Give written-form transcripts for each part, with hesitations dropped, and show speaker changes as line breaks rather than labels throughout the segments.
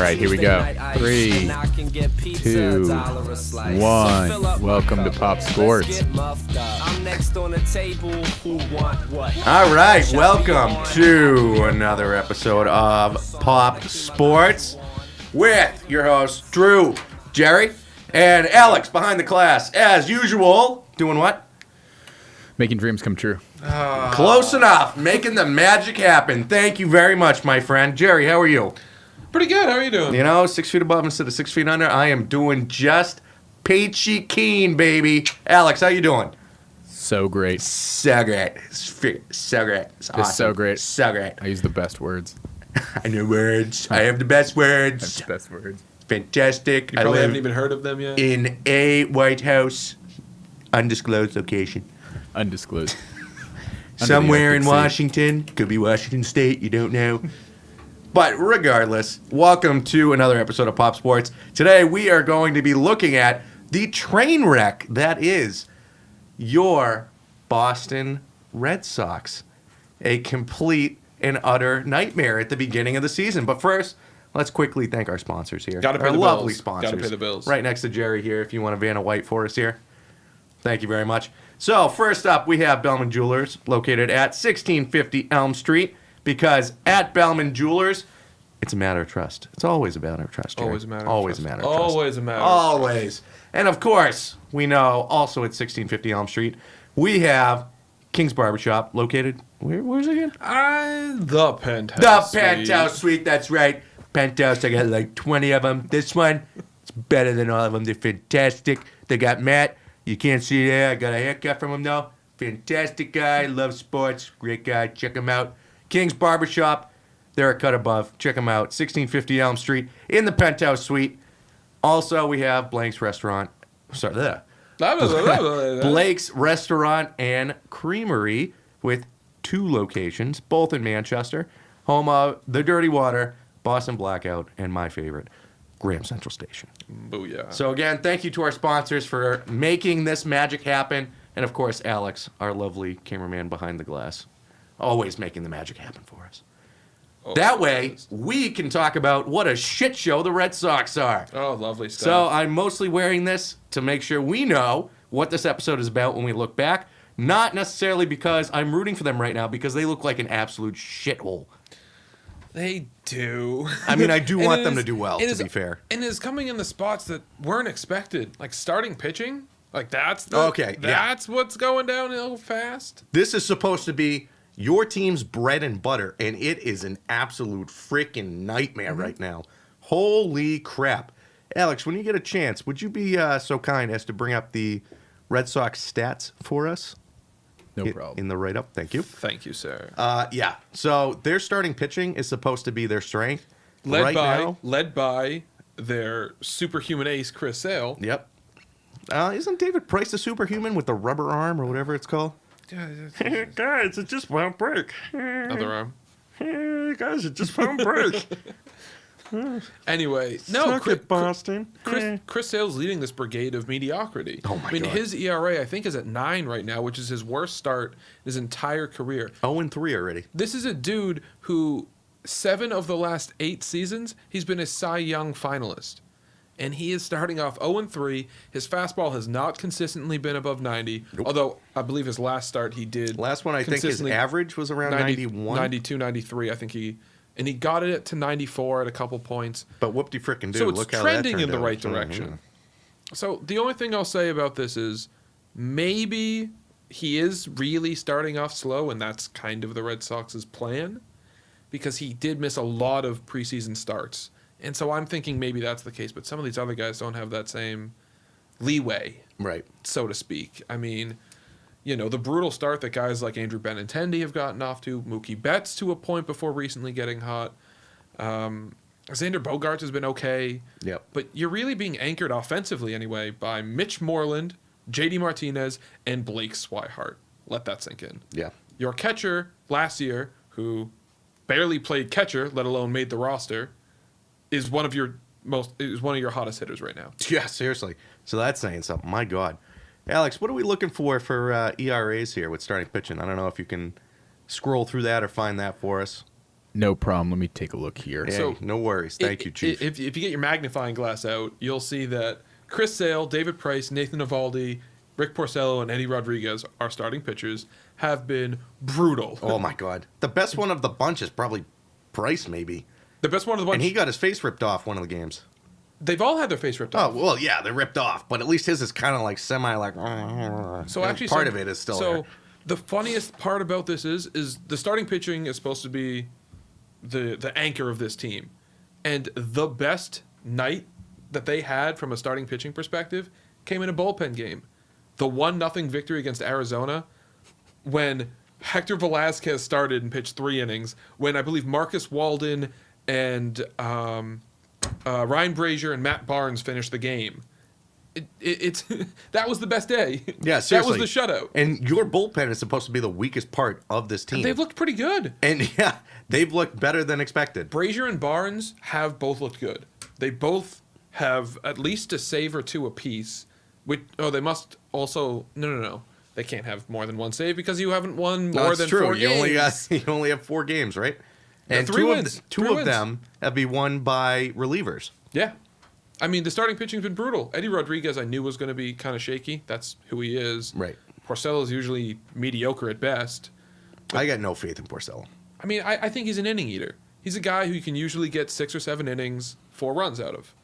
All right, here we go. 3, 2, 1. Welcome to Pop Sports.
All right, welcome to another episode of Pop Sports with your hosts, Drew, Jerry, and Alex behind the glass. As usual, doing what?
Making dreams come true.
Close enough. Making the magic happen. Thank you very much, my friend. Jerry, how are you?
Pretty good. How are you doing?
You know, 6 feet above instead of 6 feet under. I am doing just peachy keen, baby. Alex, how you doing?
So great.
So great. So great. It's awesome.
It's so great.
So great.
I use the best words.
I know words. I have the best words.
That's the best words.
Fantastic.
You
I
probably
live
haven't even heard of them yet.
in a White House, undisclosed location.
Undisclosed.
Somewhere in
Arctic Sea.
Washington. Could be Washington State. You don't know. But regardless, welcome to another episode of Pop Sports. Today we are going to be looking at the train wreck that is your Boston Red Sox. A complete and utter nightmare at the beginning of the season. But first, let's quickly thank our sponsors here.
Gotta pay
our
the
lovely
bills.
sponsors.
Gotta pay the bills.
Right next to Jerry here if you want a Vanna White for us here. Thank you very much. So, first up, we have Bellman Jewelers, located at 1650 Elm Street, because at Bellman Jewelers, it's a matter of trust. It's always a matter of trust, Jerry.
Always a matter of
Always
trust.
a matter of trust.
Always a matter.
Always. And of course, we know also at 1650 Elm Street, we have King's Barbershop, located, where's it again?
The Penthouse.
The Penthouse Suite, that's right. Penthouse, I got like 20 of them. This one, it's better than all of them. They're fantastic. They got Matt. You can't see there. I got a haircut from him, though. Fantastic guy. Loves sports. Great guy. Check him out. King's Barbershop. They're a cut above. Check them out. 1650 Elm Street in the Penthouse Suite. Also, we have Blake's Restaurant. Sorry, there. Blake's Restaurant and Creamery with 2 locations, both in Manchester. Home of the Dirty Water, Boston Blackout, and my favorite, Graham Central Station.
Booyah.
So again, thank you to our sponsors for making this magic happen. And of course, Alex, our lovely cameraman behind the glass, always making the magic happen for us. That way, we can talk about what a shit show the Red Sox are.
Oh, lovely stuff.
So I'm mostly wearing this to make sure we know what this episode is about when we look back. Not necessarily because I'm rooting for them right now, because they look like an absolute shithole.
They do.
I mean, I do want them to do well, to be fair.
And it's coming in the spots that weren't expected. Like starting pitching. Like that's what's going downhill fast.
This is supposed to be your team's bread and butter, and it is an absolute freaking nightmare right now. Holy crap. Alex, when you get a chance, would you be so kind as to bring up the Red Sox stats for us?
No problem.
In the write-up. Thank you.
Thank you, sir.
Yeah. So their starting pitching is supposed to be their strength.
Led
now,
by their superhuman ace, Chris Sale.
Yep. Isn't David Price a superhuman with the rubber arm or whatever it's called? Hey, guys, it just won't break.
Other arm.
Hey, guys, it just won't break.
Anyway,
Suck it, Boston.
Chris Sale's leading this brigade of mediocrity.
Oh, my
I mean,
God.
his ERA, I think, is at 9 right now, which is his worst start his entire career.
0-3 already.
This is a dude who 7 of the last 8 seasons, he's been a Cy Young finalist. And he is starting off 0-3. His fastball has not consistently been above 90.
Nope.
Although, I believe his last start he did.
Last one, I think his average was around 91.
92, 93, I think he... And he got it to 94 at a couple points.
But whoop-de-frickin' do.
So it's
Look how
trending
that
in the
turned out.
right direction. So the only thing I'll say about this is maybe he is really starting off slow, and that's kind of the Red Sox's plan, because he did miss a lot of preseason starts. And so I'm thinking maybe that's the case, but some of these other guys don't have that same leeway,
Right.
so to speak. I mean, you know, the brutal start that guys like Andrew Benintendi have gotten off to, Mookie Betts to a point before recently getting hot. Xander Bogaerts has been okay.
Yep.
But you're really being anchored offensively anyway by Mitch Moreland, JD Martinez, and Blake Swihart. Let that sink in.
Yeah.
Your catcher last year, who barely played catcher, let alone made the roster, is one of your hottest hitters right now.
Yeah, seriously. So that's saying something. My God. Alex, what are we looking for ERAs here with starting pitching? I don't know if you can scroll through that or find that for us.
No problem. Let me take a look here.
Hey,
So,
no worries. Thank you, Chief.
If you get your magnifying glass out, you'll see that Chris Sale, David Price, Nathan Eovaldi, Rick Porcello, and Eddie Rodriguez, our starting pitchers, have been brutal.
Oh, my God. The best one of the bunch is probably Price, maybe.
The best one of the bunch.
And he got his face ripped off one of the games.
They've all had their face ripped off.
Oh, well, yeah, they're ripped off. But at least his is kind of like semi like...
So actually,
part of it is still there.
The funniest part about this is the starting pitching is supposed to be the anchor of this team. And the best night that they had from a starting pitching perspective came in a bullpen game. The 1-0 victory against Arizona, when Hector Velasquez started and pitched 3 innings, when I believe Marcus Walden and Ryan Brazier and Matt Barnes finished the game. It's that was the best day.
Yeah, seriously.
That was the shutout.
And your bullpen is supposed to be the weakest part of this team.
And they've looked pretty good.
And, yeah, they've looked better than expected.
Brazier and Barnes have both looked good. They both have at least a save or 2 apiece. They must also... No. They can't have more than 1 save because you haven't won more than 4 games.
You only have 4 games, right? And
3 wins.
Two of them have been won by relievers.
Yeah. I mean, the starting pitching's been brutal. Eddie Rodriguez I knew was going to be kind of shaky. That's who he is.
Right.
Porcello's usually mediocre at best.
I got no faith in Porcello.
I mean, I think he's an inning eater. He's a guy who you can usually get 6 or 7 innings, 4 runs out of.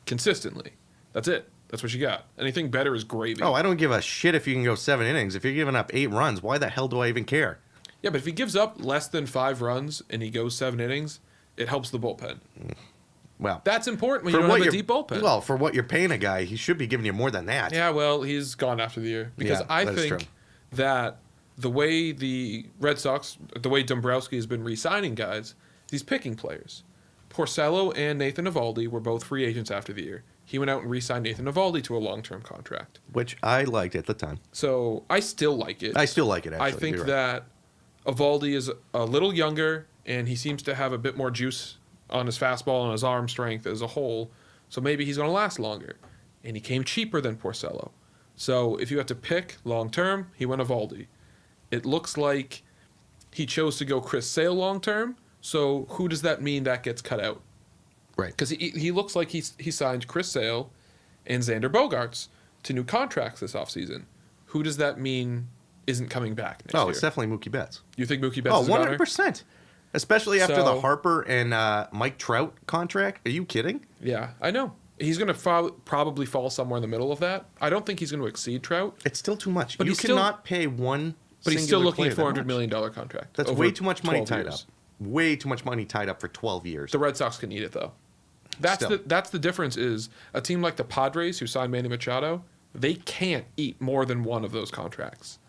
Consistently. That's it. That's what you got. Anything better is gravy.
Oh, I don't give a shit if you can go 7 innings. If you're giving up 8 runs, why the hell do I even care?
Yeah, but if he gives up less than 5 runs and he goes 7 innings, it helps the bullpen.
Well,
That's important when you don't have a deep bullpen.
Well, for what you're paying a guy, he should be giving you more than that.
Yeah, well, he's gone after the year. Because
Yeah,
I
that is
think
true.
that the way the Red Sox, the way Dombrowski has been re-signing guys, he's picking players. Porcello and Nathan Eovaldi were both free agents after the year. He went out and re-signed Nathan Eovaldi to a long-term contract.
Which I liked at the time.
So I still like it.
I still like it, actually.
I think
You're right.
that Eovaldi is a little younger, and he seems to have a bit more juice on his fastball and his arm strength as a whole. So maybe he's going to last longer. And he came cheaper than Porcello. So if you have to pick long-term, he went Eovaldi. It looks like he chose to go Chris Sale long-term. So who does that mean that gets cut out?
Right.
Because he looks like he signed Chris Sale and Xander Bogaerts to new contracts this offseason. Who does that mean isn't coming back next year?
Oh, it's definitely Mookie Betts.
You think Mookie Betts
Oh,
is a goner?
100%. Especially after
So-
the Harper and Mike Trout contract. Are you kidding?
Yeah, I know. He's going to probably fall somewhere in the middle of that. I don't think he's going to exceed Trout,
It's still too much.
But
you
he's still-
cannot pay one
but he's still
singular
looking at
player that
$400
much.
million contract.
That's
over
way too much money
12
tied
years.
up. Way too much money tied up for 12 years.
The Red Sox can eat it, though. That's
Still.
the difference is a team like the Padres, who signed Manny Machado, they can't eat more than one of those contracts.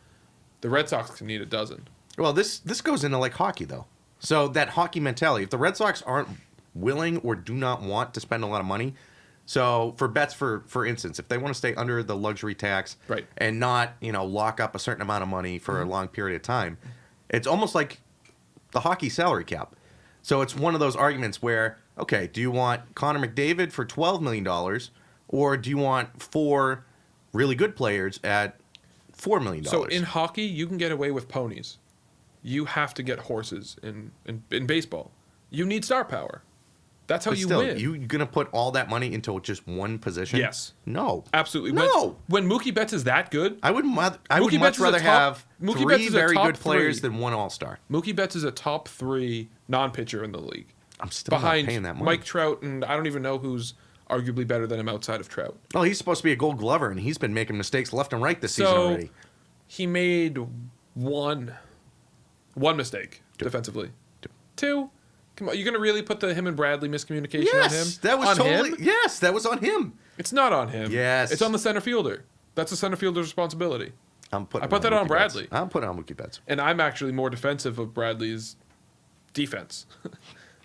The Red Sox can eat a dozen.
Well, this goes into like hockey, though. So that hockey mentality, if the Red Sox aren't willing or do not want to spend a lot of money, so for Betts, for instance, if they want to stay under the luxury tax
Right.
and not, lock up a certain amount of money for a long period of time, it's almost like the hockey salary cap. So it's one of those arguments where, okay, do you want Connor McDavid for $12 million or do you want 4 really good players at $4 million?
So in hockey, you can get away with ponies. You have to get horses in baseball. You need star power. That's how
But
you
still,
win.
you going to put all that money into just one position?
Yes.
No.
Absolutely.
No.
When Mookie Betts is that good,
I would
Mookie
much
Betts is a
rather
top-
have
Mookie Betts
3
is a
very
top
good players
3.
than 1 all-star.
Mookie Betts is a top 3 non-pitcher in the league.
I'm still
Behind
not paying that money.
Mike Trout, and I don't even know who's arguably better than him outside of Trout.
Oh, he's supposed to be a Gold Glover, and he's been making mistakes left and right this season
So
already.
he made one mistake defensively. 2. Come on, you're gonna really put the him and Bradley miscommunication on him?
Yes, that was
on
totally.
him?
Yes, that was on him.
It's not on him.
Yes.
It's on the center fielder. That's the center fielder's responsibility.
I
put that on
Mookie
Bradley.
Betts. I'm putting it on Mookie Betts.
And I'm actually more defensive of Bradley's defense.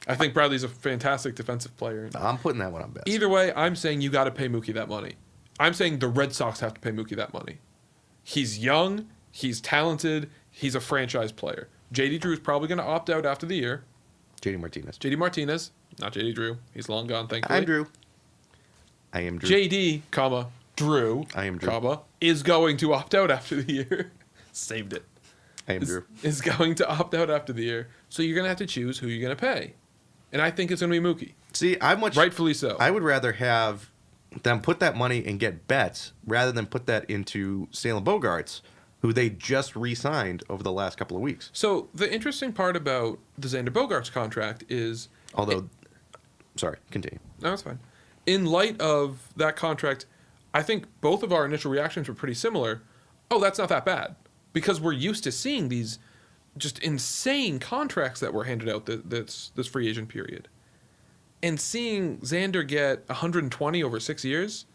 I think Bradley's a fantastic defensive player.
I'm putting that one on Betts.
Either way, I'm saying you got to pay Mookie that money. I'm saying the Red Sox have to pay Mookie that money. He's young. He's talented. He's a franchise player. JD Drew is probably going to opt out after the year.
JD Martinez.
JD Martinez, not JD Drew. He's long gone, thankfully.
I'm Drew. I am Drew.
JD, Drew,
I am Drew.
is going to opt out after the year. Saved it.
I am Drew.
is going to opt out after the year. So you're going to have to choose who you're going to pay. And I think it's going to be Mookie.
See,
Rightfully so.
I would rather have them put that money and get Betts rather than put that into Salem Bogarts, who they just re-signed over the last couple of weeks.
So the interesting part about the Xander Bogaerts contract is...
Sorry, continue.
No, that's fine. In light of that contract, I think both of our initial reactions were pretty similar. Oh, that's not that bad. Because we're used to seeing these just insane contracts that were handed out this free agent period. And seeing Xander get 120 over 6 years,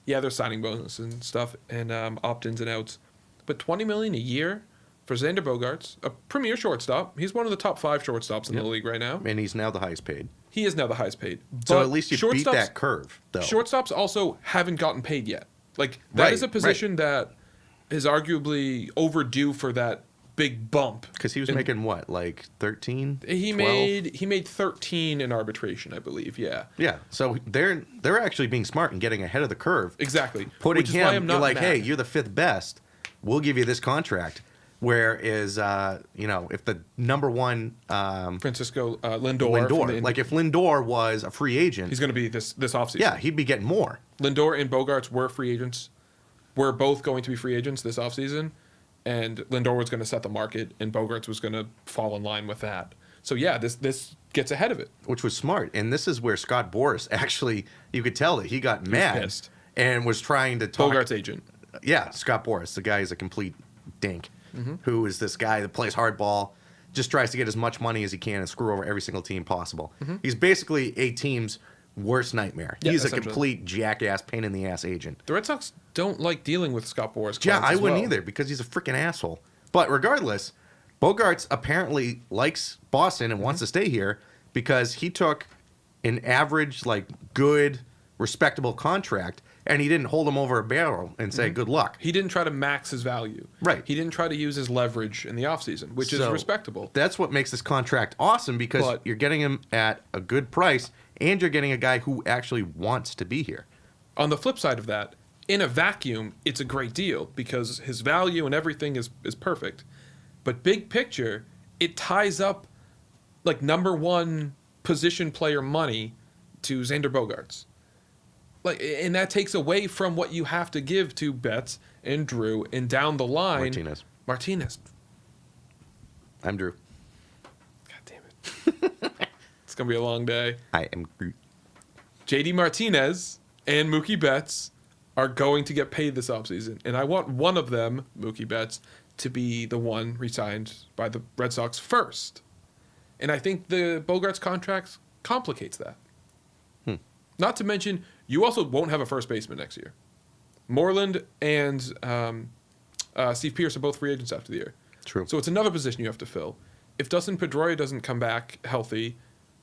yeah, there's signing bonuses and stuff and opt-ins and outs. But $20 million a year for Xander Bogaerts, a premier shortstop. He's one of the top 5 shortstops in the league right now.
And he's now the highest paid.
He is now the highest paid.
So
But
at least you beat that curve, though.
Shortstops also haven't gotten paid yet. Like, that is a position that is arguably overdue for that big bump.
Because he was making what, like 13?
He
12?
made 13 in arbitration, I believe. Yeah.
Yeah. So they're actually being smart and getting ahead of the curve.
Exactly.
Putting
Which is why I'm
him,
not
you're like,
mad.
hey, you're the 5th best. We'll give you this contract. Whereas, if the number one
Francisco Lindor. from the
like if Lindor was a free agent,
he's going to be this offseason.
yeah, he'd be getting more.
Lindor and Bogarts were free agents. We're both going to be free agents this offseason. And Lindor was going to set the market, and Bogarts was going to fall in line with that. So, yeah, this gets ahead of it.
Which was smart. And this is where Scott Boras actually, you could tell that he got mad
pissed.
and was trying to talk.
Bogarts' agent.
Yeah, Scott Boras. The guy is a complete dink, who is this guy that plays hardball, just tries to get as much money as he can and screw over every single team possible. He's basically a team's worst nightmare.
Yeah,
He's a
essentially.
complete jackass, pain in the ass agent.
The Red Sox don't like dealing with Scott Boras.
Yeah,
clients
I
as
wouldn't
well.
either because he's a freaking asshole. But regardless, Bogarts apparently likes Boston and wants to stay here because he took an average, like, good, respectable contract and he didn't hold him over a barrel and say, good luck.
He didn't try to max his value.
Right.
He didn't try to use his leverage in the offseason, which is
So,
respectable.
That's what makes this contract awesome because
But-
you're getting him at a good price and you're getting a guy who actually wants to be here.
On the flip side of that, in a vacuum, it's a great deal because his value and everything is perfect. But big picture, it ties up like number one position player money to Xander Bogaerts. Like, and that takes away from what you have to give to Betts and Drew and down the line. Martinez.
I'm Drew.
God damn it. It's going to be a long day.
I am Groot.
JD Martinez and Mookie Betts are going to get paid this offseason. And I want one of them, Mookie Betts, to be the one re-signed by the Red Sox first. And I think the Bogarts contract complicates that. Not to mention, you also won't have a first baseman next year. Moreland and Steve Pearce are both free agents after the year.
True.
So it's another position you have to fill. If Dustin Pedroia doesn't come back healthy,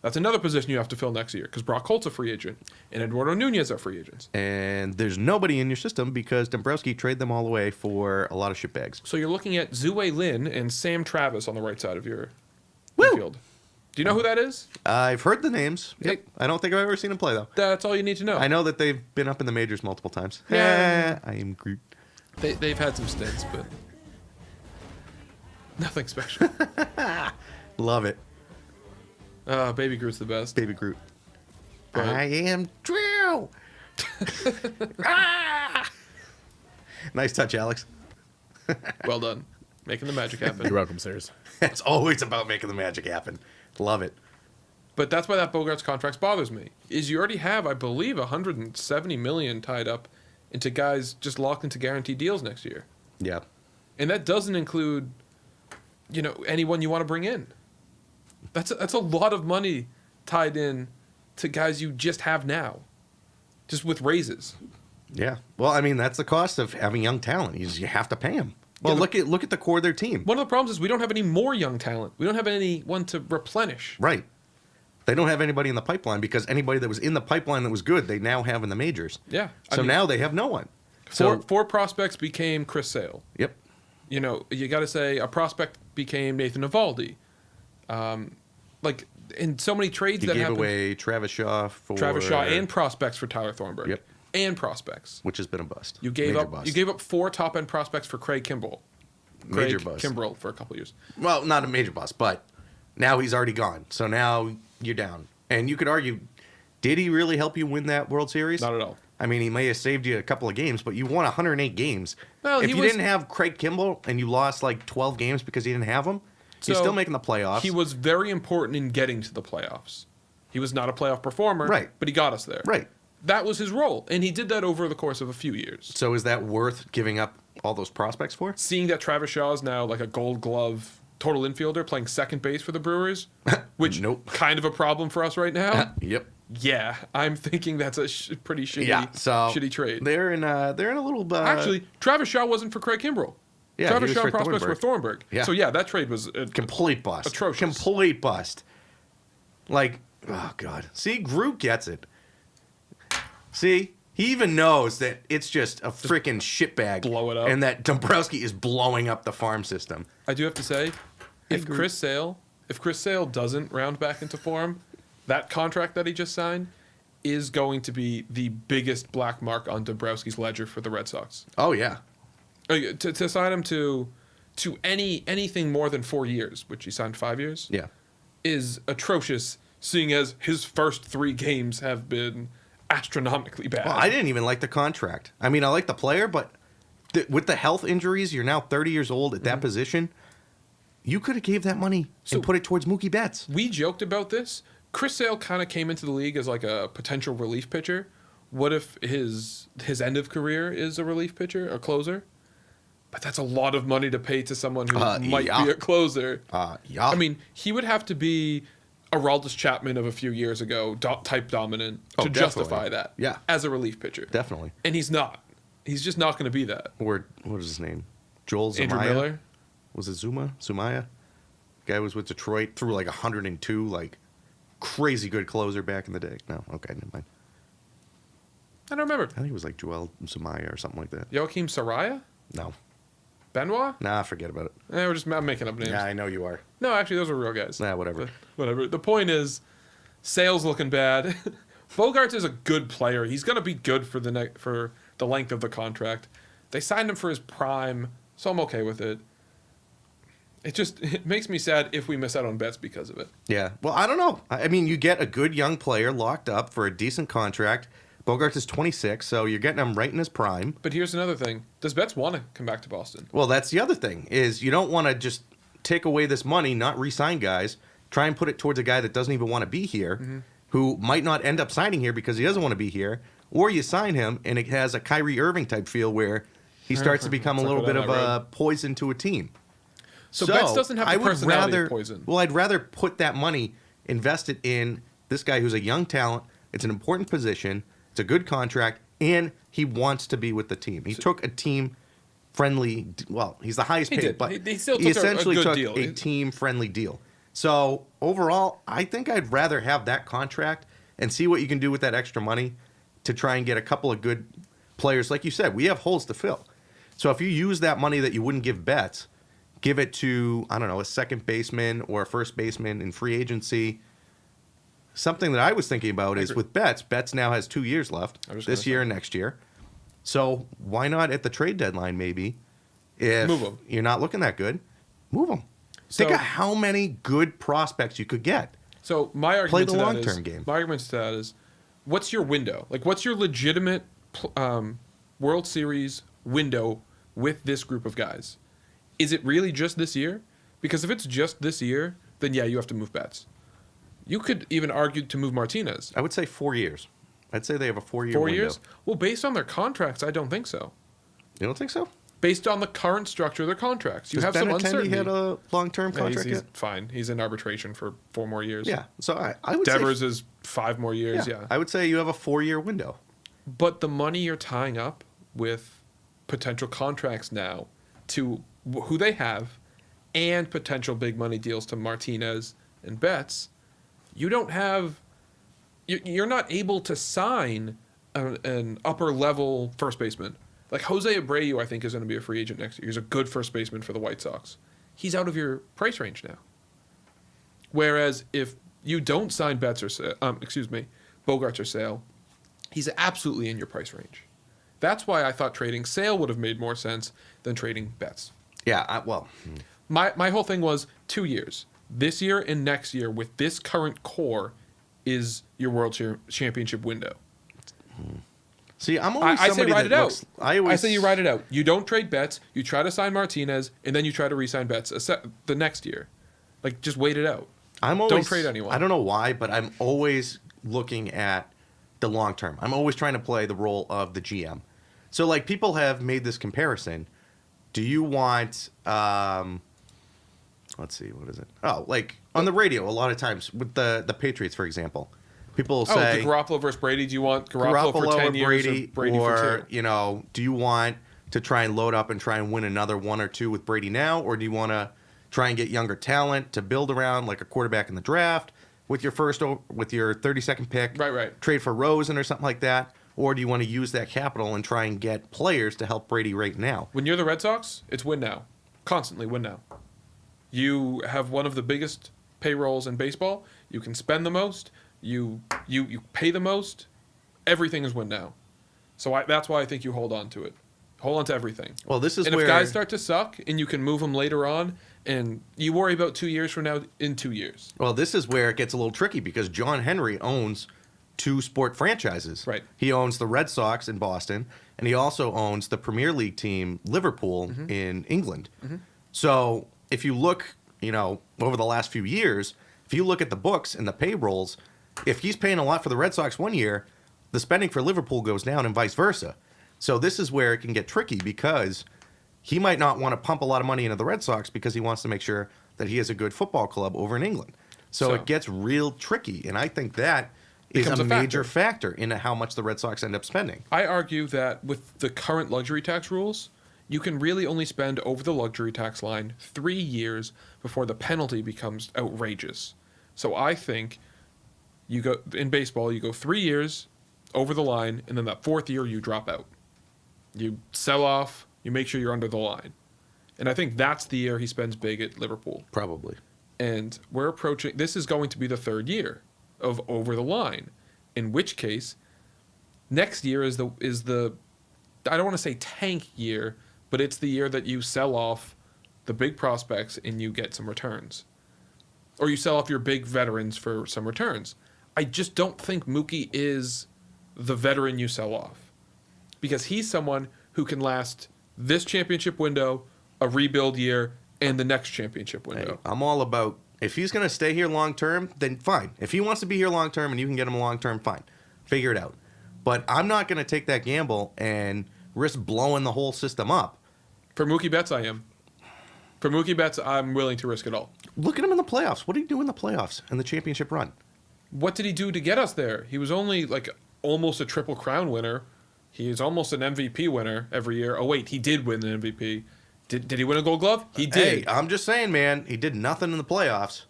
that's another position you have to fill next year because Brock Holt's a free agent and Eduardo Nunez are free agents.
And there's nobody in your system because Dombrowski traded them all away for a lot of shitbags.
So you're looking at Zue Lin and Sam Travis on the right side of your
Woo!
field. Do you know who that is?
I've heard the names. Yep. I don't think I've ever seen him play, though.
That's all you need to know.
I know that they've been up in the majors multiple times.
Yeah.
I am Groot.
They've had some stints, but nothing special.
Love it.
Baby Groot's the best.
Baby Groot.
But-
I am Drew. Ah! Nice touch, Alex.
Well done. Making the magic happen.
You're welcome, sirs.
It's always about making the magic happen. Love it.
But that's why that Bogarts contract bothers me. Is you already have, I believe, $170 million tied up into guys just locked into guaranteed deals next year.
Yeah.
And that doesn't include, anyone you want to bring in. That's a lot of money tied in to guys you just have now, just with raises.
Yeah. Well, I mean, that's the cost of having young talent. You have to pay them. Well,
Yeah,
look at the core of their team.
One of the problems is we don't have any more young talent. We don't have anyone to replenish.
Right. They don't have anybody in the pipeline because anybody that was in the pipeline that was good, they now have in the majors.
Yeah.
So now they have no one. So
Four prospects became Chris Sale.
Yep.
You got to say a prospect became Nathan Eovaldi. Like in so many trades
You
that
gave
happened,
away Travis Shaw
and prospects for Tyler Thornburg.
Yep.
And prospects.
which has been a bust.
You gave
Major
up.
bust.
You gave up 4 top end prospects for Craig Kimball.
Major
Craig
bust.
Kimbrell for a couple years.
Well, not a major bust, but now he's already gone. So now you're down. And you could argue, did he really help you win that World Series?
Not at all.
I mean, he may have saved you a couple of games, but you won 108 games.
Well,
if
he
you
was-
didn't have Craig Kimbrell and you lost like 12 games because you didn't have him, he's
So,
still making the playoffs.
He was very important in getting to the playoffs. He was not a playoff performer,
Right.
but he got us there.
Right.
That was his role, and he did that over the course of a few years.
So is that worth giving up all those prospects for?
Seeing that Travis Shaw is now like a Gold Glove total infielder playing second base for the Brewers, which
Nope.
kind of a problem for us right now.
Yep.
Yeah, I'm thinking that's a pretty shitty,
Yeah. So
shitty trade.
They're in a little.
Actually, Travis Shaw wasn't for Craig Kimbrell.
Yeah,
Travis
he was
Shaw
for
prospects were
Thornburg.
Thornburg.
Yeah.
So yeah, that trade was
complete bust.
Atrocious.
Complete bust. Like, oh god. See, Groot gets it. See, he even knows that it's just a freaking shitbag.
blow it up.
And that Dombrowski is blowing up the farm system.
I do have to say, if
agree.
Chris Sale doesn't round back into form, that contract that he just signed is going to be the biggest black mark on Dombrowski's ledger for the Red Sox.
Oh yeah.
To sign him to anything more than 4 years, which he signed 5 years,
Yeah.
is atrocious, seeing as his first 3 games have been astronomically bad.
Well, I didn't even like the contract. I mean, I like the player, but with the health injuries, you're now 30 years old at that position. You could have gave that money
So-
and put it towards Mookie Betts.
We joked about this. Chris Sale kind of came into the league as like a potential relief pitcher. What if his end of career is a relief pitcher, a closer? But that's a lot of money to pay to someone who might
yeah.
be a closer.
Yeah.
I mean, he would have to be Aroldis Chapman of a few years ago, type dominant,
Oh,
to
definitely.
justify that.
Yeah.
As a relief pitcher.
Definitely.
And he's not. He's just not going to be that.
Or what is his name? Joel Zumaya.
Andrew Miller.
Was it Zumaya? Guy was with Detroit, threw like 102, like crazy good closer back in the day. No, okay, never mind.
I don't remember.
I think it was like Joel Zumaya or something like that.
Joaquim Saraya?
No,
Benoit?
nah, forget about it.
I'm making up names.
Yeah, I know you are.
No, actually, those are real guys.
Nah, whatever.
But whatever. The point is, Sale's looking bad. Bogarts is a good player. He's going to be good for the length of the contract. They signed him for his prime, so I'm okay with it. It makes me sad if we miss out on bets because of it.
Yeah, well, I don't know. I mean, you get a good young player locked up for a decent contract. Bogarts is 26, so you're getting him right in his prime.
But here's another thing. Does Betts want to come back to Boston?
Well, that's the other thing, is you don't want to just take away this money, not re-sign guys, try and put it towards a guy that doesn't even want to be here, who might not end up signing here because he doesn't want to be here, or you sign him and it has a Kyrie Irving type feel where he starts to become a
Let's
little
not
bit
go
of
down that
a poison to a team.
So Betts doesn't have the
I would
personality
rather,
of poison.
Well, I'd rather put that money invested in this guy who's a young talent. It's an important position. It's a good contract, and he wants to be with the team. He took a team-friendly. Well, he's the highest
He
paid,
did.
but
He still
he
took a
essentially
good
took
deal.
a team-friendly deal. So overall, I think I'd rather have that contract and see what you can do with that extra money to try and get a couple of good players. Like you said, we have holes to fill. So if you use that money that you wouldn't give Betts, give it to, I don't know, a second baseman or a first baseman in free agency. Something that I was thinking about is with Betts. Betts now has 2 years left,
I was
this
gonna
year and next year. So why not at the trade deadline maybe? If
Move 'em.
you're not looking that good, move them.
So-
Think of how many good prospects you could get.
So my argument
the
to that
long-term
is,
game.
My argument to that is, what's your window? Like, what's your legitimate World Series window with this group of guys? Is it really just this year? Because if it's just this year, then yeah, you have to move Betts. You could even argue to move Martinez.
I would say 4 years. I'd say they have a 4-year
4
window.
years? Well, based on their contracts, I don't think so.
You don't think so?
Based on the current structure of their contracts, you
Does
have some
Benintendi
uncertainty.
had a long-term
Yeah,
contract
he's
yet?
fine. He's in arbitration for 4 more years.
Yeah. So I would
Devers
say
is 5 more years. Yeah.
I would say you have a 4-year window.
But the money you're tying up with potential contracts now to who they have and potential big money deals to Martinez and Betts, you don't have. You're not able to sign an upper level first baseman. Like Jose Abreu, I think, is going to be a free agent next year. He's a good first baseman for the White Sox. He's out of your price range now. Whereas if you don't sign Betts or Bogarts or Sale, he's absolutely in your price range. That's why I thought trading Sale would have made more sense than trading Betts.
Yeah,
My whole thing was 2 years. This year and next year with this current core is your world championship window.
see, I'm always
I say
somebody
ride
that
it
looks.
out.
I
say you ride it out. You don't trade Betts. You try to sign Martinez, and then you try to re-sign Betts the next year. Like, just wait it out. Don't trade anyone.
I don't know why, but I'm always looking at the long term. I'm always trying to play the role of the GM. So, like, people have made this comparison. Do you want, let's see, what is it? Oh, like, on the radio, a lot of times, with the Patriots, for example, people will say...
the Garoppolo versus Brady. Do you want Garoppolo for 10 years or Brady for 2?
Do you want to try and load up and try and win another 1 or 2 with Brady now, or do you want to try and get younger talent to build around, like a quarterback in the draft with your 32nd pick?
Right.
Trade for Rosen or something like that, or do you want to use that capital and try and get players to help Brady right now?
When you're the Red Sox, it's win now. Constantly win now. You have one of the biggest payrolls in baseball. You can spend the most. You pay the most. Everything is win now. So that's why I think you hold on to it. Hold on to everything.
Well, this is
and
where...
if guys start to suck and you can move them later on, and you worry about 2 years from now in 2 years.
Well, this is where it gets a little tricky because John Henry owns 2 sport franchises.
Right.
He owns the Red Sox in Boston, and he also owns the Premier League team Liverpool in England. So if you look, over the last few years, if you look at the books and the payrolls, if he's paying a lot for the Red Sox one year, the spending for Liverpool goes down and vice versa. So this is where it can get tricky because he might not want to pump a lot of money into the Red Sox because he wants to make sure that he has a good football club over in England. So it gets real tricky, and I think that is a major factor into how much the Red Sox end up spending.
I argue that with the current luxury tax rules, you can really only spend over the luxury tax line 3 years before the penalty becomes outrageous. So I think in baseball, you go 3 years over the line, and then that 4th year you drop out. You sell off, you make sure you're under the line. And I think that's the year he spends big at Liverpool.
Probably.
And this is going to be the 3rd year of over the line, in which case next year is the I don't want to say tank year, but it's the year that you sell off the big prospects and you get some returns. Or you sell off your big veterans for some returns. I just don't think Mookie is the veteran you sell off. Because he's someone who can last this championship window, a rebuild year, and the next championship window.
Hey, I'm all about, if he's going to stay here long term, then fine. If he wants to be here long term and you can get him long term, fine. Figure it out. But I'm not going to take that gamble and risk blowing the whole system up.
For Mookie Betts, I am. For Mookie Betts, I'm willing to risk it all.
Look at him in the playoffs. What did he do in the playoffs and the championship run?
What did he do to get us there? He was only like almost a Triple Crown winner. He is almost an MVP winner every year. Oh, wait, he did win an MVP. Did he win a Gold Glove? He did.
Hey, I'm just saying, man, he did nothing in the playoffs.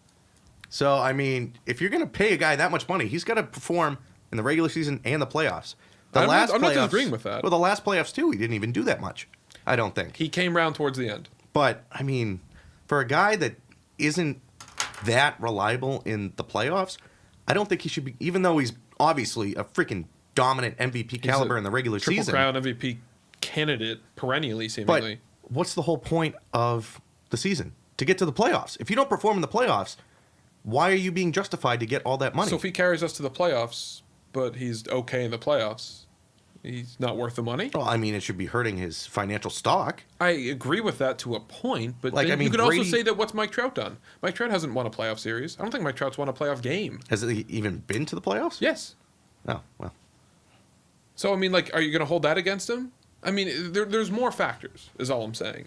So, I mean, if you're going to pay a guy that much money, he's got to perform in the regular season and the playoffs.
I'm not disagreeing with that.
Well, the last playoffs, too, he didn't even do that much, I don't think.
He came round towards the end.
But, I mean, for a guy that isn't that reliable in the playoffs, I don't think he should be, even though he's obviously a freaking dominant MVP caliber in the regular season.
Triple Crown MVP candidate perennially, seemingly.
But what's the whole point of the season? To get to the playoffs. If you don't perform in the playoffs, why are you being justified to get all that money?
So if he carries us to the playoffs, but he's okay in the playoffs, he's not worth the money?
Well, I mean, it should be hurting his financial stock.
I agree with that to a point, but
Like,
then
I mean,
you could
Brady-
also say that what's Mike Trout done? Mike Trout hasn't won a playoff series. I don't think Mike Trout's won a playoff game.
Has it even been to the playoffs?
Yes.
Oh, well.
So, I mean, like, are you going to hold that against him? I mean, there's more factors, is all I'm saying.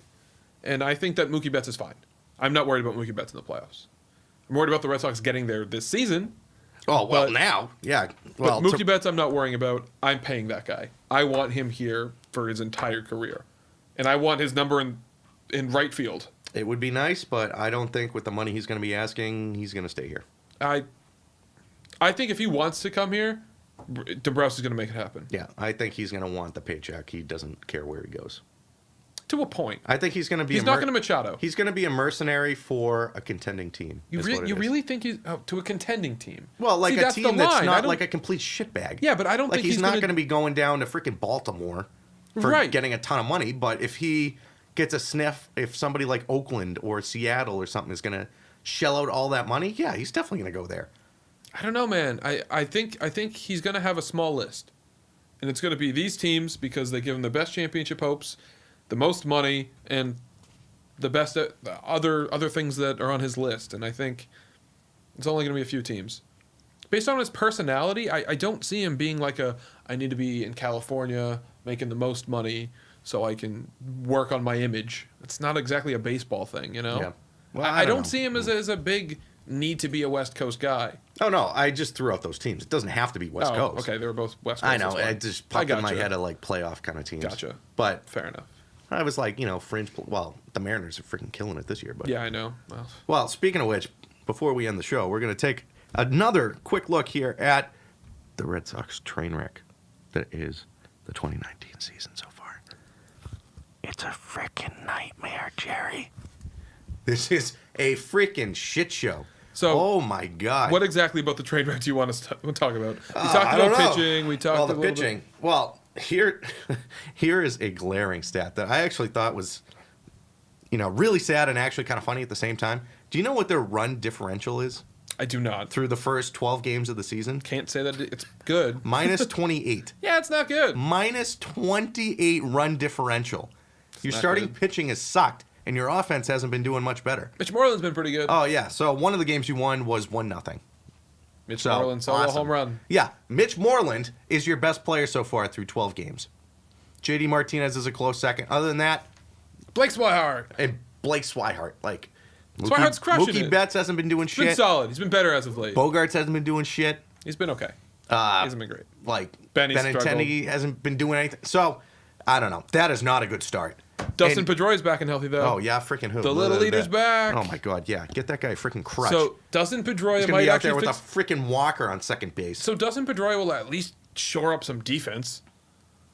And I think that Mookie Betts is fine. I'm not worried about Mookie Betts in the playoffs. I'm worried about the Red Sox getting there this season.
Oh, well,
But-
now. Yeah.
But
Well,
Mookie Betts, I'm not worrying about. I'm paying that guy. I want him here for his entire career. And I want his number in right field.
it would be nice, but I don't think with the money he's going to be asking, he's going to stay here.
I think if he wants to come here, Dombrowski's going to make it happen.
Yeah, I think he's going to want the paycheck. He doesn't care where he goes.
To a point.
I think he's going to be.
He's not going to Machado.
He's going to be a mercenary for a contending team.
You really think he's to a contending team?
Well, like
See,
a
that's
team
the
that's
line.
not like a complete shitbag.
Yeah, but I don't
like
think
he's not
gonna
going to be going down to freaking Baltimore for
Right.
getting a ton of money. But if he gets a sniff if somebody like Oakland or Seattle or something is going to shell out all that money, yeah, he's definitely going to go there.
I don't know, man. I think he's going to have a small list. And it's going to be these teams because they give him the best championship hopes, the most money, and the best other things that are on his list. And I think it's only going to be a few teams. Based on his personality, I don't see him being like I need to be in California making the most money so I can work on my image. It's not exactly a baseball thing, you know?
Yeah. Well,
I don't see him as a big need to be a West Coast guy.
Oh, no, I just threw out those teams. It doesn't have to be West Coast.
Okay, they were both West Coast.
I know.
That's fine.
I just popped in my head of like playoff kind of teams.
Gotcha.
But
Fair enough.
I was like, fringe. Well, the Mariners are freaking killing it this year. But
Yeah, I know.
Well, speaking of which, before we end the show, we're going to take another quick look here at the Red Sox train wreck that is the 2019 season so far. It's a freaking nightmare, Jerry. This is a freaking shit show.
So,
oh my God.
What exactly about the train wreck do you want us to talk about? We talked
I don't
about
know.
pitching. We talked
the
a little
pitching.
bit.
Well, here is a glaring stat that I actually thought was, really sad and actually kind of funny at the same time. Do you know what their run differential is
I do not.
through the first 12 games of the season?
Can't say that it's good.
Minus 28.
Yeah, it's not good.
Minus 28 run differential. Your
not
starting
good.
pitching has sucked, and your offense hasn't been doing much better.
Mitch Moreland's been pretty good.
Oh, yeah. So one of the games you won was 1-0.
Mitch
So,
Moreland solo
awesome.
home run.
Yeah, Mitch Moreland is your best player so far through 12 games. JD Martinez is a close second. Other than that,
Blake Swihart.
and Blake Swihart. Like,
Swihart's crushing
Mookie
it.
Betts hasn't been doing
He's been
shit.
solid. He's been better as of late.
Bogarts hasn't been doing shit.
He's been okay. He hasn't been great.
Like,
Benny's
Benintendi hasn't been doing anything. So, I don't know. That is not a good start.
Dustin
And-
Pedroia's back and healthy though.
Oh, yeah, freaking who?
The little leader's back.
Oh, my God, yeah. Get that guy a freaking crutch.
So Dustin Pedroia
He's going to
might
be out
actually
there with
fix.
a freaking walker on second base.
So Dustin Pedroia will at least shore up some defense.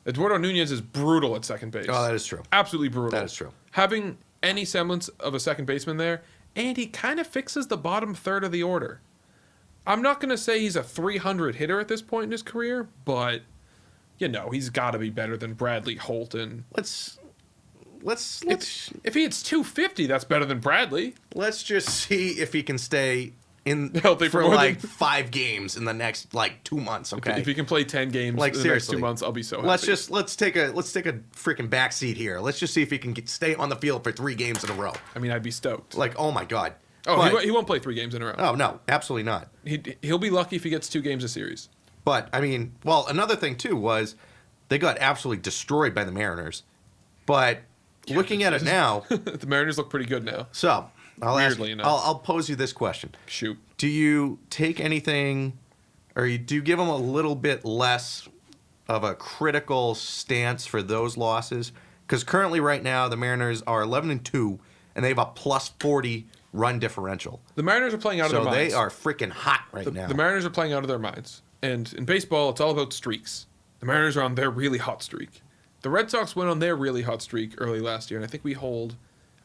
Eduardo Nunez is brutal at second base.
Oh, that is true.
Absolutely brutal.
That is true.
Having any semblance of a second baseman there, and he kind of fixes the bottom third of the order. I'm not going to say he's a 300 hitter at this point in his career, but, he's got to be better than Bradley Holton.
Let's
If he hits 250, that's better than Bradley.
let's just see if he can stay in
Healthy for
for
more
like
than-
5 games in the next 2 months. Okay.
If he can play 10 games
Like,
in the
seriously.
next 2 months, I'll be so happy.
Let's take a freaking back seat here. Let's just see if he can stay on the field for 3 games in a row.
I mean, I'd be stoked.
Like, oh my God.
Oh,
But-
he won't play 3 games in a row.
Oh no, absolutely not.
He'll be lucky if he gets 2 games a series.
But I mean, well, another thing too was they got absolutely destroyed by the Mariners. But looking at it now,
The Mariners look pretty good now.
so
Weirdly enough.
I'll pose you this question:
Shoot.
do you take anything, or do you give them a little bit less of a critical stance for those losses? Because currently, right now, the Mariners are 11-2, and they have a plus 40 run differential.
The Mariners are playing out of
So
their minds.
they are freaking hot right now.
The Mariners are playing out of their minds. And in baseball, it's all about streaks. The Mariners are on their really hot streak. The Red Sox went on their really hot streak early last year, and I think we hold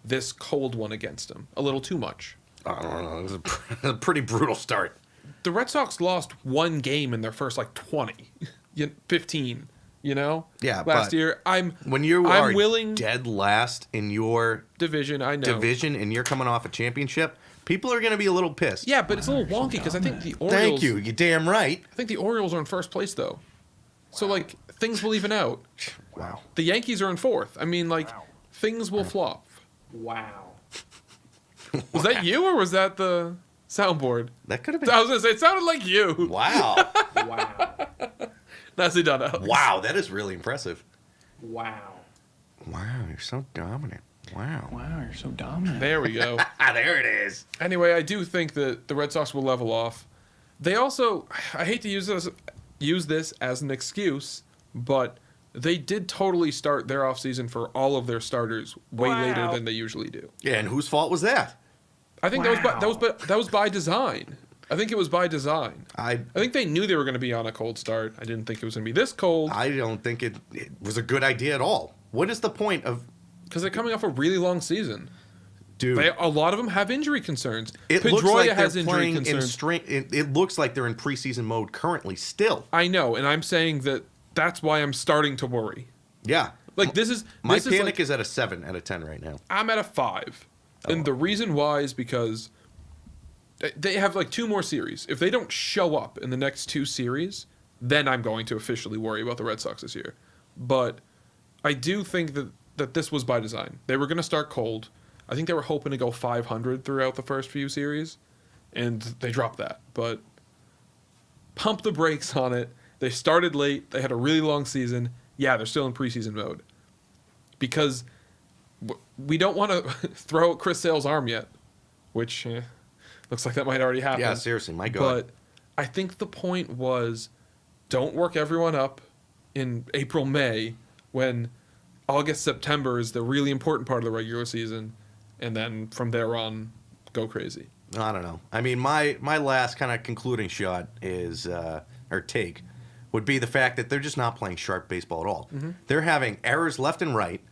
this cold one against them a little too much.
I don't know. It was a pretty brutal start.
The Red Sox lost 1 game in their first 20, 15,
Yeah,
last
but
year.
When you
I'm
are
willing
dead last in your
division, I know.
division and you're coming off a championship, people are going to be a little pissed.
Yeah, but it's a little wonky because I think the Orioles.
Thank you. You're damn right.
I think the Orioles are in first place though, so things will even out.
Wow.
The Yankees are in 4th. I mean, things will flop.
Wow.
Was that you or was that the soundboard?
That could have
I
been.
was gonna say it sounded like you.
Wow.
Wow.
Nicely done, Alex.
Wow. That is really impressive.
Wow.
Wow. You're so dominant. Wow.
Wow, you're so dominant.
There we go.
There it is.
Anyway, I do think that the Red Sox will level off. They also, I hate to use this as an excuse, but they did totally start their offseason for all of their starters way later than they usually do.
Yeah, and whose fault was that?
I think that was by design. I think it was by design.
I
I think they knew they were going to be on a cold start. I didn't think it was going to be this cold
don't think it was a good idea at all. What is the point of
because they're coming off a really long season.
dude?
A lot of them have injury concerns.
It looks
Pedroia
like they're
has injury
playing in
concerns.
it looks like they're in preseason mode currently still.
I know, and I'm saying that's why I'm starting to worry.
Yeah.
Like this is
My
this
panic
like,
is at a 7 out of 10 right now.
I'm at a 5, and the reason why is because they have like 2 more series. If they don't show up in the next 2 series, then I'm going to officially worry about the Red Sox this year. But I do think that this was by design. They were going to start cold. I think they were hoping to go 500 throughout the first few series, and they dropped that. But pump the brakes on it. They started late. They had a really long season. Yeah, they're still in preseason mode. Because we don't want to throw at Chris Sale's arm yet, which looks like that might already happen.
Yeah, seriously, my God.
But I think the point was don't work everyone up in April, May, when August, September is the really important part of the regular season, and then from there on, go crazy.
I don't know. I mean, my last kind of concluding shot is, or take, would be the fact that they're just not playing sharp baseball at all.
Mm-hmm.
They're having errors left and right.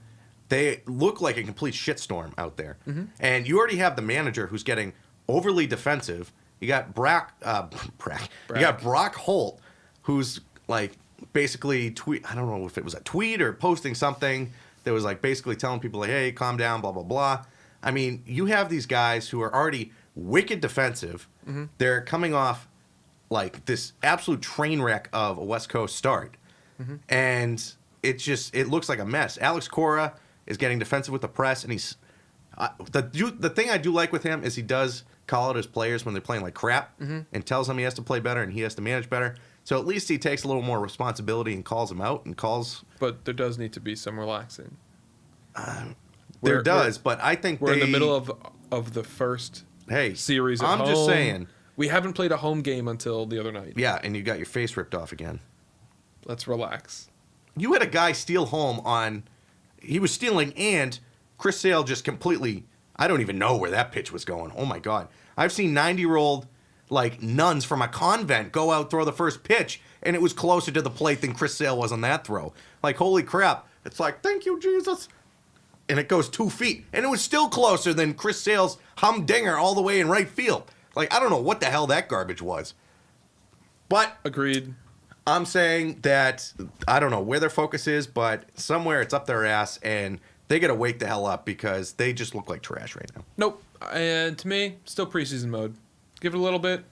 They look like a complete shitstorm out there.
Mm-hmm.
And you already have the manager who's getting overly defensive. You got You got Brock Holt, who's like basically I don't know if it was a tweet or posting something that was like basically telling people like, hey, calm down, blah, blah, blah. I mean, you have these guys who are already wicked defensive.
Mm-hmm.
They're coming off like this absolute train wreck of a West Coast start.
Mm-hmm.
And it looks like a mess. Alex Cora is getting defensive with the press, and he's the thing I do like with him is he does call out his players when they're playing like crap and tells them he has to play better and he has to manage better. So at least he takes a little more responsibility and calls them out and calls.
But there does need to be some relaxing.
There does, but I think
we're in the middle of the first series at
I'm
home.
just saying.
We haven't played a home game until the other night.
Yeah, and you got your face ripped off again.
Let's relax.
You had a guy steal home on. He was stealing, and Chris Sale just completely. I don't even know where that pitch was going. Oh my God! I've seen 90-year-old like nuns from a convent go out throw the first pitch, and it was closer to the plate than Chris Sale was on that throw. Like holy crap! It's like thank you Jesus, and it goes 2 feet, and it was still closer than Chris Sale's humdinger all the way in right field. Like I don't know what the hell that garbage was. But
Agreed.
I'm saying that I don't know where their focus is, but somewhere it's up their ass, and they got to wake the hell up because they just look like trash right now.
Nope. And to me, still preseason mode. Give it a little bit.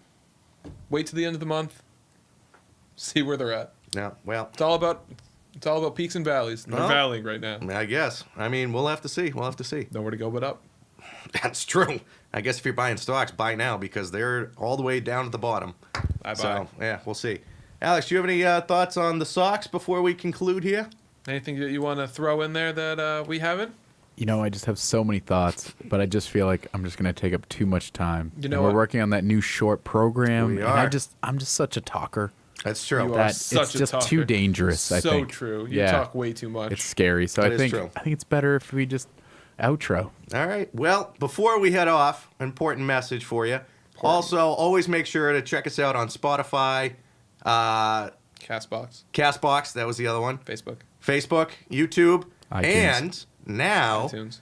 Wait till the end of the month. See where they're at.
Yeah, well,
It's all about peaks and valleys. And they're
Well,
valleying right now.
I guess. I mean, we'll have to see. We'll have to see.
Nowhere to go but up.
That's true. I guess if you're buying stocks, buy now because they're all the way down at the bottom.
I buy.
So, yeah, we'll see. Alex, do you have any thoughts on the Sox before we conclude here?
Anything that you want to throw in there that we haven't?
You know, I just have so many thoughts, but I just feel like I'm just going to take up too much time.
You know
And we're
what?
working on that new short program.
We
and
are.
I'm just such a talker.
That's true.
You are
That
such
it's
a
just
talker.
too dangerous, I
So
think.
true. You
Yeah.
talk way too much.
It's scary. So
That
I
is
think
true.
it's better if we just outro.
All right. Well, before we head off, important message for you. Also, always make sure to check us out on Spotify,
Castbox,
Castbox, that was the other one,
Facebook,
Facebook, YouTube,
iTunes.
and now
iTunes.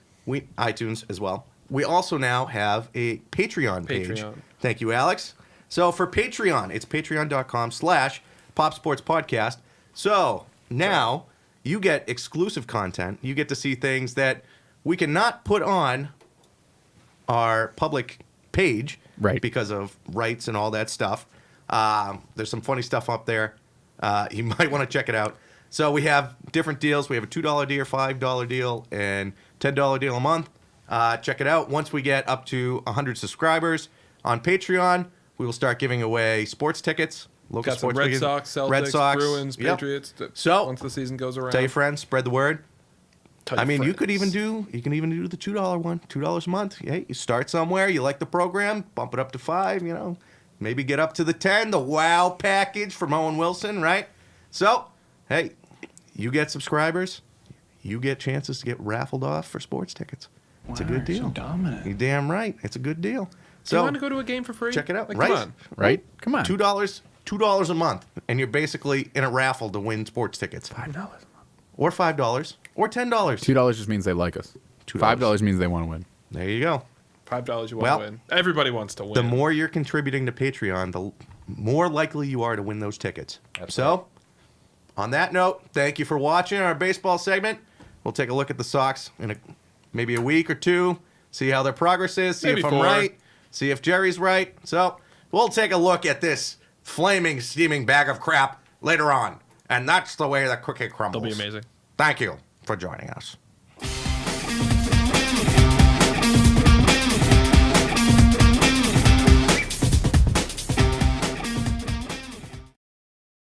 iTunes as well. We also now have a Patreon page.
Patreon.
Thank you, Alex. So for Patreon, it's patreon.com/popsportspodcast. So now you get exclusive content. You get to see things that we cannot put on our public page,
Right.
because of rights and all that stuff. There's some funny stuff up there. You might want to check it out. So we have different deals. We have a $2 deal, $5 deal, and $10 deal a month. Check it out. Once we get up to 100 subscribers on Patreon, we will start giving away sports tickets. Local
Got some
sports
Red
tickets.
Sox, Celtics,
Red Sox,
Bruins,
yep.
Patriots.
So,
once the season goes around,
Tell your friends, spread the word.
tell your
I mean, you
friends.
can even do the $2 one, $2 a month. Hey, you start somewhere. You like the program, bump it up to $5. You know, maybe get up to the 10. The Wow package from Owen Wilson, right? So, hey, you get subscribers, you get chances to get raffled off for sports tickets. It's a
Wow,
good
you're
deal.
so dominant.
You're damn right. It's a good deal.
Do you
So
want to go to a game for free?
check it out.
Like,
Right.
Come on.
Right? Come on.
$2 a month, and you're basically in a raffle to win sports tickets,
$5.
or $5, or $10.
$2 just means they like us.
$2.
$5 means they want to win.
There you go.
$5 you want
Well,
to win. Everybody wants to win.
The more you're contributing to Patreon, the more likely you are to win those tickets. So, on that note, thank you for watching our baseball segment. We'll take a look at the Sox in maybe a week or two, see how their progress is, see
Maybe
if I'm
4.
right, see if Jerry's right. So we'll take a look at this flaming, steaming bag of crap later on. And that's the way that cookie crumbles.
They'll be amazing.
Thank you for joining us.